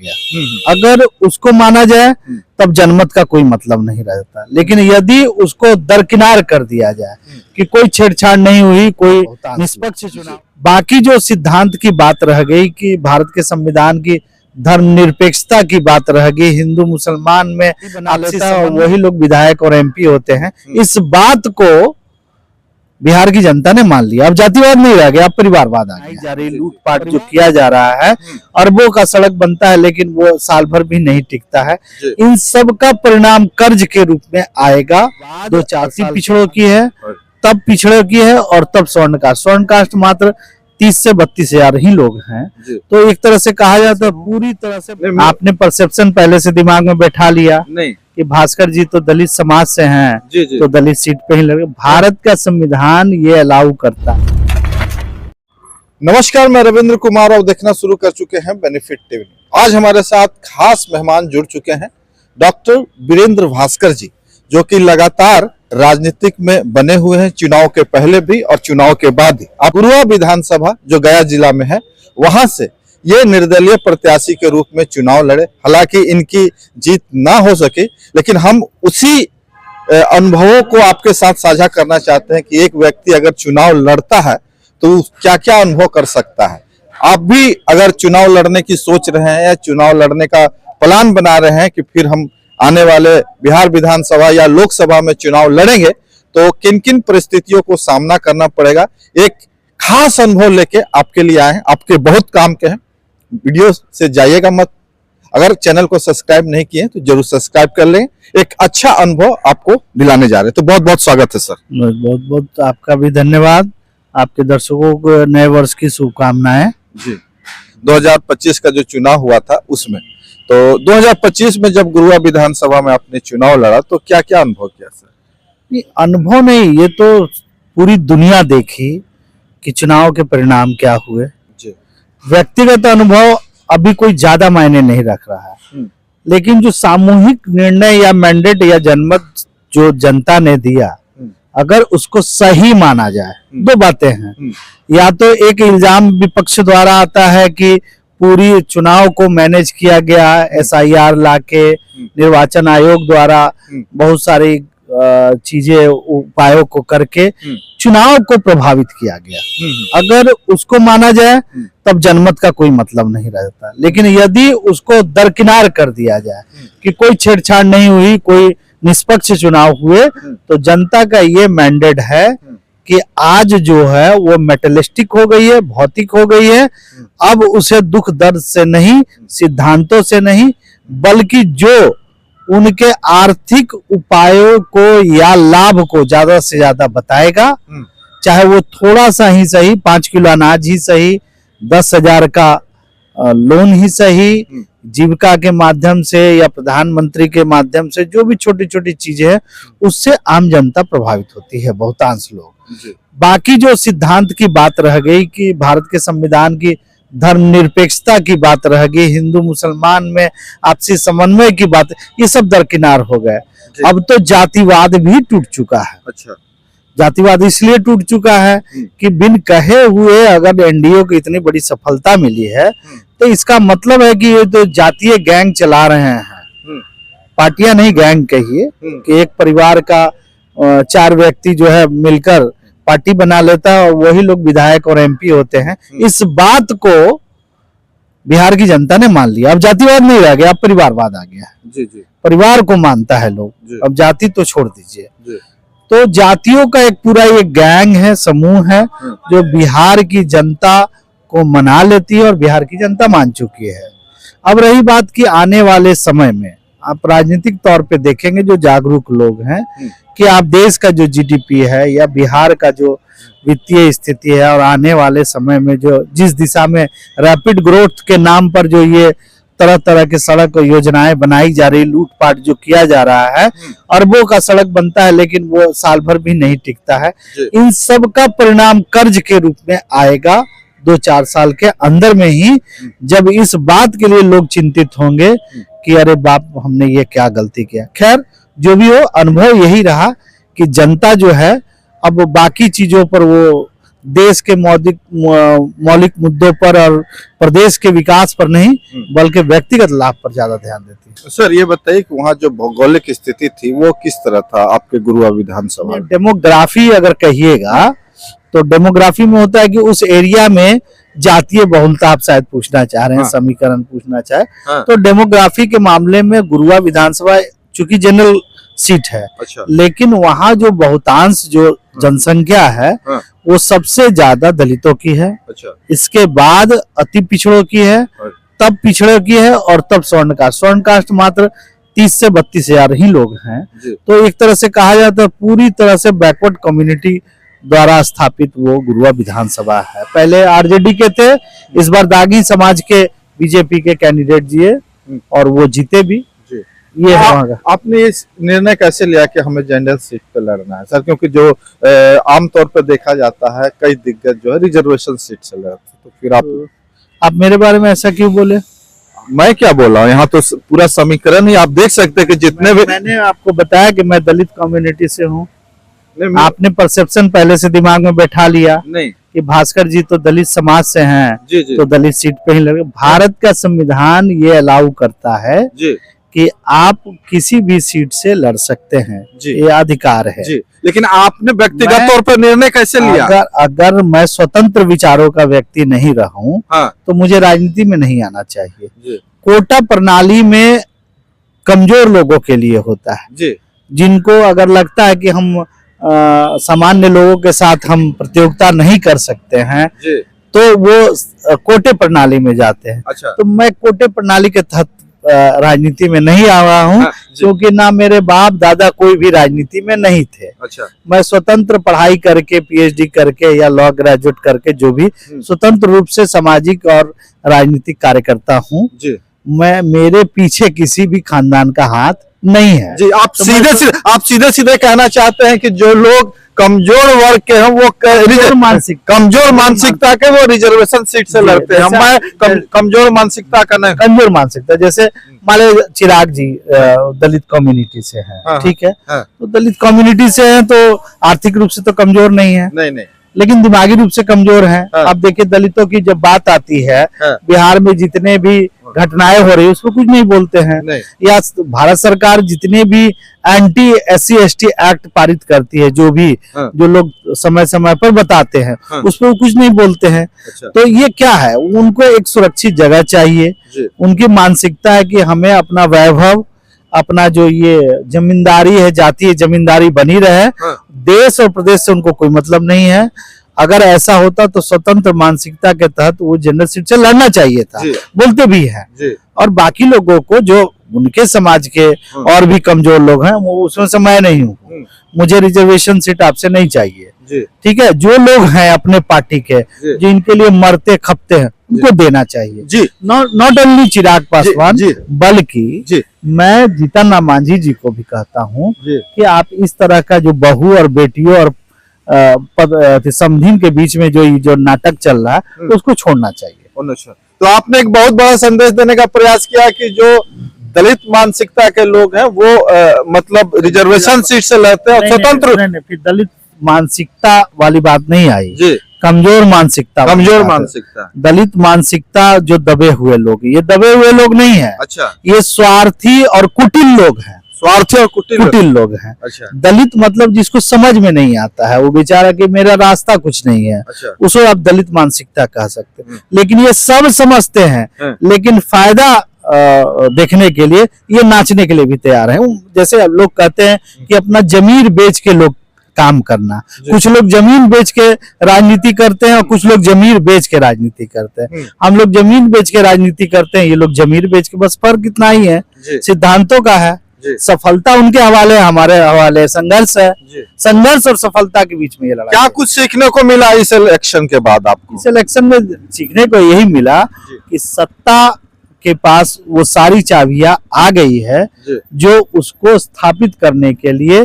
गया। अगर उसको माना जाए तब जनमत का कोई मतलब नहीं रहता, लेकिन यदि उसको दरकिनार कर दिया जाए कि कोई छेड़छाड़ नहीं हुई, कोई निष्पक्ष चुनाव, बाकी जो सिद्धांत की बात रह गई कि भारत के संविधान की धर्मनिरपेक्षता की बात रह गई, हिंदू मुसलमान में वही लोग विधायक और एमपी होते हैं, इस बात को बिहार की जनता ने मान लिया। अब जातिवाद नहीं रह गया, अब परिवारवाद आ गया। जा रही लूटपाट जो किया जा रहा है, अरबों का सड़क बनता है लेकिन वो साल भर भी नहीं टिकता है। इन सब का परिणाम कर्ज के रूप में आएगा। 2-4 पिछड़ों की है, तब पिछड़ों की है, और तब स्वर्ण कास्ट मात्र 30 से 32 हजार ही लोग हैं। तो एक तरह से कहा जाता है पूरी तरह से आपने परसेप्शन पहले से दिमाग में बैठा लिया नहीं कि भास्कर जी तो दलित समाज से हैं, तो दलित सीट पे ही लगे। भारत का संविधान ये अलाउ करता है। नमस्कार, मैं रविंद्र कुमार और देखना शुरू कर चुके हैं बेनिफिट टीवी। आज हमारे साथ खास मेहमान जुड़ चुके हैं डॉक्टर वीरेंद्र भास्कर जी, जो कि लगातार राजनीतिक में बने हुए हैं, चुनाव के पहले भी और चुनाव के बाद भी। गुरुआ विधानसभा जो गया जिला में है, वहां से ये निर्दलीय प्रत्याशी के रूप में चुनाव लड़े। हालांकि इनकी जीत ना हो सके, लेकिन हम उसी अनुभवों को आपके साथ साझा करना चाहते हैं कि एक व्यक्ति अगर चुनाव लड़ता है तो क्या क्या अनुभव कर सकता है। आप भी अगर चुनाव लड़ने की सोच रहे हैं या चुनाव लड़ने का प्लान बना रहे हैं कि फिर हम आने वाले बिहार विधानसभा या लोकसभा में चुनाव लड़ेंगे, तो किन किन परिस्थितियों को सामना करना पड़ेगा, एक खास अनुभव लेके आपके लिए आए हैं। आपके बहुत काम के हैं, वीडियो से जाइएगा मत। अगर चैनल को सब्सक्राइब नहीं किए तो जरूर सब्सक्राइब कर लें। एक अच्छा अनुभव आपको दिलाने जा रहे हैं, तो बहुत बहुत स्वागत है सर। बहुत बहुत आपका भी धन्यवाद। आपके दर्शकों को नए वर्ष की शुभकामनाएं जी। 2025 का जो चुनाव हुआ था उसमें, तो 2025 में जब गुरुआ विधानसभा में आपने चुनाव लड़ा तो क्या क्या अनुभव किया सर? अनुभव नहीं, ये तो पूरी दुनिया देखी कि चुनाव के परिणाम क्या हुए। व्यक्तिगत अनुभव अभी कोई ज्यादा मायने नहीं रख रहा है, लेकिन जो सामूहिक निर्णय या मैंडेट या जनमत जो जनता ने दिया, अगर उसको सही माना जाए, दो बातें हैं। या तो एक इल्जाम विपक्ष द्वारा आता है कि पूरी चुनाव को मैनेज किया गया SIR लाके, निर्वाचन आयोग द्वारा बहुत सारी चीजें उपायों को करके चुनाव को प्रभावित किया गया। अगर उसको माना जाए तब जनमत का कोई मतलब नहीं रहता, लेकिन यदि उसको दरकिनार कर दिया जाए कि कोई छेड़छाड़ नहीं हुई, कोई निष्पक्ष चुनाव हुए, तो जनता का ये मैंडेट है कि आज जो है वो मेटेरियलिस्टिक हो गई है, भौतिक हो गई है। अब उसे दुख दर्द से नहीं, सिद्धांतों से नहीं, बल्कि जो उनके आर्थिक उपायों को या लाभ को ज्यादा से ज्यादा बताएगा, चाहे वो थोड़ा सा ही सही, 5 किलो अनाज ही सही, 10,000 का लोन ही सही, जीविका के माध्यम से या प्रधानमंत्री के माध्यम से, जो भी छोटी छोटी चीजें हैं, उससे आम जनता प्रभावित होती है, बहुतांश लोग। बाकी जो सिद्धांत की बात रह गई कि भारत के संविधान की धर्मनिरपेक्षता की बात रह गई, हिंदू मुसलमान में आपसी समन्वय की बात, ये सब दरकिनार हो गए। अब तो जातिवाद भी टूट चुका है। अच्छा, जातिवाद इसलिए टूट चुका है कि बिन कहे हुए अगर एनडीए को इतनी बड़ी सफलता मिली है, तो इसका मतलब है कि ये तो जातीय गैंग चला रहे हैं। पार्टियां नहीं, गैंग कहिए कि एक परिवार का 4 व्यक्ति जो है मिलकर पार्टी बना लेता है और वही लोग विधायक और एमपी होते हैं। इस बात को बिहार की जनता ने मान लिया। अब जातिवाद नहीं रह गया, अब परिवारवाद आ गया है। परिवार को मानता है लोग, अब जाति तो छोड़ दीजिए। तो जातियों का एक पूरा ये गैंग है, समूह है, जो बिहार की जनता को मना लेती है और बिहार की जनता मान चुकी है। अब रही बात कि आने वाले समय में आप राजनीतिक तौर पे देखेंगे जो जागरूक लोग हैं कि आप देश का जो जीडीपी है या बिहार का जो वित्तीय स्थिति है, और आने वाले समय में जो जिस दिशा में रैपिड ग्रोथ के नाम पर जो ये तरह तरह के सड़क योजनाएं बनाई जा रही, लूटपाट जो किया जा रहा है, अरबों का सड़क बनता है लेकिन वो साल भर भी नहीं टिकता है। इन सब का परिणाम कर्ज के रूप में आएगा 2-4 साल के अंदर में ही, जब इस बात के लिए लोग चिंतित होंगे कि अरे बाप, हमने ये क्या गलती किया। खैर, जो भी हो, अनुभव यही रहा कि जनता जो है अब बाकी चीजों पर वो देश के मौलिक मुद्दों पर और प्रदेश के विकास पर नहीं बल्कि व्यक्तिगत लाभ पर ज्यादा ध्यान देती है। सर ये बताइए कि वहाँ जो भौगोलिक स्थिति थी वो किस तरह था आपके गुरुआ विधानसभा में? डेमोग्राफी अगर कहिएगा तो डेमोग्राफी में होता है कि उस एरिया में जातीय बहुलता, आप शायद पूछना चाह रहे हैं, हाँ। समीकरण पूछना चाहे हाँ। तो डेमोग्राफी के मामले में गुरुआ विधानसभा चूंकि जनरल सीट है, अच्छा। लेकिन वहाँ जो बहुतांश जो जनसंख्या है हाँ। वो सबसे ज्यादा दलितों की है, अच्छा। इसके बाद अति पिछड़ों की है, तब पिछड़ों की है और तब स्वर्ण कास्ट मात्र 30 से 32 हजार ही लोग हैं। तो एक तरह से कहा जाता है पूरी तरह से बैकवर्ड कम्युनिटी द्वारा स्थापित वो गुरुआ विधानसभा है। पहले आरजेडी के थे, इस बार दागी समाज के बीजेपी के कैंडिडेट जिए और वो जीते भी। ये है। आपने इस निर्णय कैसे लिया कि हमें जनरल सीट पे लड़ना है सर? क्योंकि जो आमतौर पर देखा जाता है कई दिग्गज जो है रिजर्वेशन सीट से लड़ते, तो फिर आप मेरे बारे में ऐसा क्यों बोले? मैं क्या बोला हूँ, यहाँ तो पूरा समीकरण ही आप देख सकते हैं कि जितने भी मैंने आपको बताया कि मैं दलित कम्युनिटी से हूँ। आपने परसेप्शन पहले से दिमाग में बैठा लिया नहीं कि भास्कर जी तो दलित समाज से हैं, जी। तो दलित सीट पे ही लड़े। भारत का संविधान ये अलाउ करता है जी कि आप किसी भी सीट से लड़ सकते हैं, ये अधिकार है जी। लेकिन आपने व्यक्तिगत तौर पर निर्णय कैसे लिया? अगर मैं स्वतंत्र विचारों का व्यक्ति नहीं रहा हूँ हाँ। तो मुझे राजनीति में नहीं आना चाहिए जी। कोटा प्रणाली में कमजोर लोगों के लिए होता है जी। जिनको अगर लगता है कि हम सामान्य लोगों के साथ हम प्रतियोगिता नहीं कर सकते हैं जी। तो वो कोटे प्रणाली में जाते हैं। अच्छा। तो मैं कोटे प्रणाली के तहत राजनीति में नहीं आया हूँ, हाँ, क्योंकि ना मेरे बाप दादा कोई भी राजनीति में नहीं थे। अच्छा। मैं स्वतंत्र पढ़ाई करके पीएचडी करके या लॉ ग्रेजुएट करके जो भी स्वतंत्र रूप से सामाजिक और राजनीतिक कार्यकर्ता हूँ। मैं मेरे पीछे किसी भी खानदान का हाथ नहीं है जी। आप सीधे सीधे कहना चाहते हैं कि जो लोग कमजोर वर्ग के हैं वो कमजोर मानसिकता के वो रिजर्वेशन सीट से लड़ते हैं। मैं कमजोर मानसिकता का नहीं, कमजोर मानसिकता जैसे मान लीजिए चिराग जी दलित कम्युनिटी से हैं, हाँ, ठीक है, हाँ। तो दलित कम्युनिटी से हैं तो आर्थिक रूप से तो कमजोर नहीं है, नहीं लेकिन दिमागी रूप से कमजोर हैं। हाँ। आप देखिए दलितों की जब बात आती है, हाँ। बिहार में जितने भी घटनाएं हो रही है उसको कुछ नहीं बोलते हैं नहीं। या भारत सरकार जितने भी एंटी SC ST एक्ट पारित करती है, जो भी हाँ। जो लोग समय समय पर बताते हैं, हाँ। उस पर कुछ नहीं बोलते हैं। अच्छा। तो ये क्या है, उनको एक सुरक्षित जगह चाहिए। उनकी मानसिकता है कि हमें अपना वैभव, अपना जो ये जमींदारी है, जातीय जमींदारी बनी रहे। हाँ। देश और प्रदेश से उनको कोई मतलब नहीं है। अगर ऐसा होता तो स्वतंत्र मानसिकता के तहत वो जनरल सीट से लड़ना चाहिए था, बोलते भी हैं। और बाकी लोगों को जो उनके समाज के और भी कमजोर लोग हैं वो उसमें से मैं नहीं हूँ, मुझे रिजर्वेशन सीट आपसे नहीं चाहिए, ठीक है। जो लोग हैं अपने पार्टी के जो इनके लिए मरते खपते हैं उनको देना चाहिए। नॉट ओनली चिराग पासवान बल्कि मैं जीतन राम मांझी जी को भी कहता हूँ कि आप इस तरह का जो बहू और बेटियों और समधीन के बीच में जो नाटक चल रहा है उसको छोड़ना चाहिए। तो आपने एक बहुत बड़ा संदेश देने का प्रयास किया कि जो दलित मानसिकता के लोग हैं वो मतलब रिजर्वेशन सीट से लड़ते हैं, स्वतंत्र। फिर दलित मानसिकता वाली बात नहीं आई, कमजोर मानसिकता दलित मानसिकता जो दबे हुए लोग, ये दबे हुए लोग नहीं है। अच्छा। ये स्वार्थी और कुटिल लोग हैं, स्वार्थी और कुटिल लोग हैं। अच्छा। दलित मतलब जिसको समझ में नहीं आता है, वो बेचारा कि मेरा रास्ता कुछ नहीं है। अच्छा। उसको आप दलित मानसिकता कह सकते हैं। लेकिन ये सब समझते हैं, लेकिन फायदा देखने के लिए ये नाचने के लिए भी तैयार हैं। जैसे लोग कहते हैं कि अपना जमीन बेच के लोग काम करना, कुछ लोग जमीन बेच के राजनीति करते हैं और कुछ लोग जमीन बेच के राजनीति करते हैं। हम लोग जमीन बेच के राजनीति करते हैं, ये लोग जमीन बेच के, बस फर्क इतना ही है, सिद्धांतों का है। सफलता उनके हवाले, हमारे हवाले संघर्ष है। संघर्ष और सफलता के बीच में ये लड़ाई। क्या कुछ सीखने को मिला इस इलेक्शन के बाद आपको? इस इलेक्शन में सीखने को यही मिला कि सत्ता के पास वो सारी चाबियां आ गई है जो उसको स्थापित करने के लिए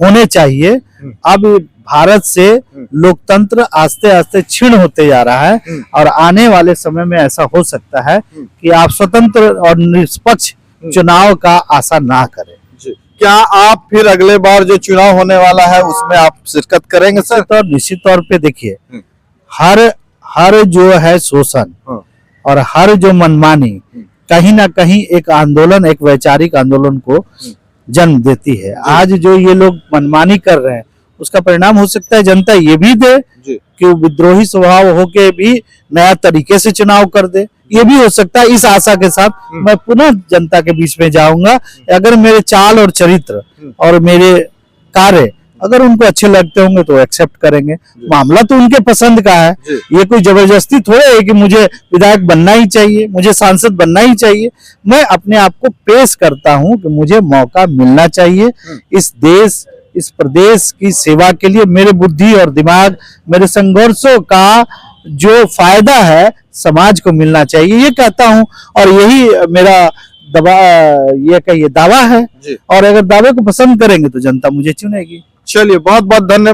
होने चाहिए। अब भारत से लोकतंत्र आस्ते आस्ते क्षीण होते जा रहा है और आने वाले समय में ऐसा हो सकता है कि आप स्वतंत्र और निष्पक्ष चुनाव का आशा ना करें। क्या आप फिर अगले बार जो चुनाव होने वाला है उसमें आप शिरकत करेंगे सर? तो निश्चित तौर पे देखिए, हर हर जो है शोषण हाँ। और हर जो मनमानी कहीं ना कहीं एक आंदोलन, एक वैचारिक आंदोलन को जन्म देती है। आज जो ये लोग मनमानी कर रहे हैं उसका परिणाम हो सकता है जनता ये भी दे जी। कि वो विद्रोही स्वभाव होके भी नया तरीके से चुनाव कर दे, ये भी हो सकता है। इस आशा के साथ मैं पुनः जनता के बीच में जाऊंगा। अगर मेरे चाल और चरित्र और मेरे कार्य अगर उनको अच्छे लगते होंगे तो एक्सेप्ट करेंगे। मामला तो उनके पसंद का है, ये कोई जबरदस्ती थोड़े है कि मुझे विधायक बनना ही चाहिए, मुझे सांसद बनना ही चाहिए। मैं अपने आप को पेश करता हूं कि मुझे मौका मिलना चाहिए इस देश, इस प्रदेश की सेवा के लिए। मेरे बुद्धि और दिमाग, मेरे संघर्षों का जो फायदा है समाज को मिलना चाहिए, ये कहता हूं। और यही मेरा ये कहिए दावा है। और अगर दावे को पसंद करेंगे तो जनता मुझे चुनेगी। चलिए, बहुत बहुत धन्यवाद।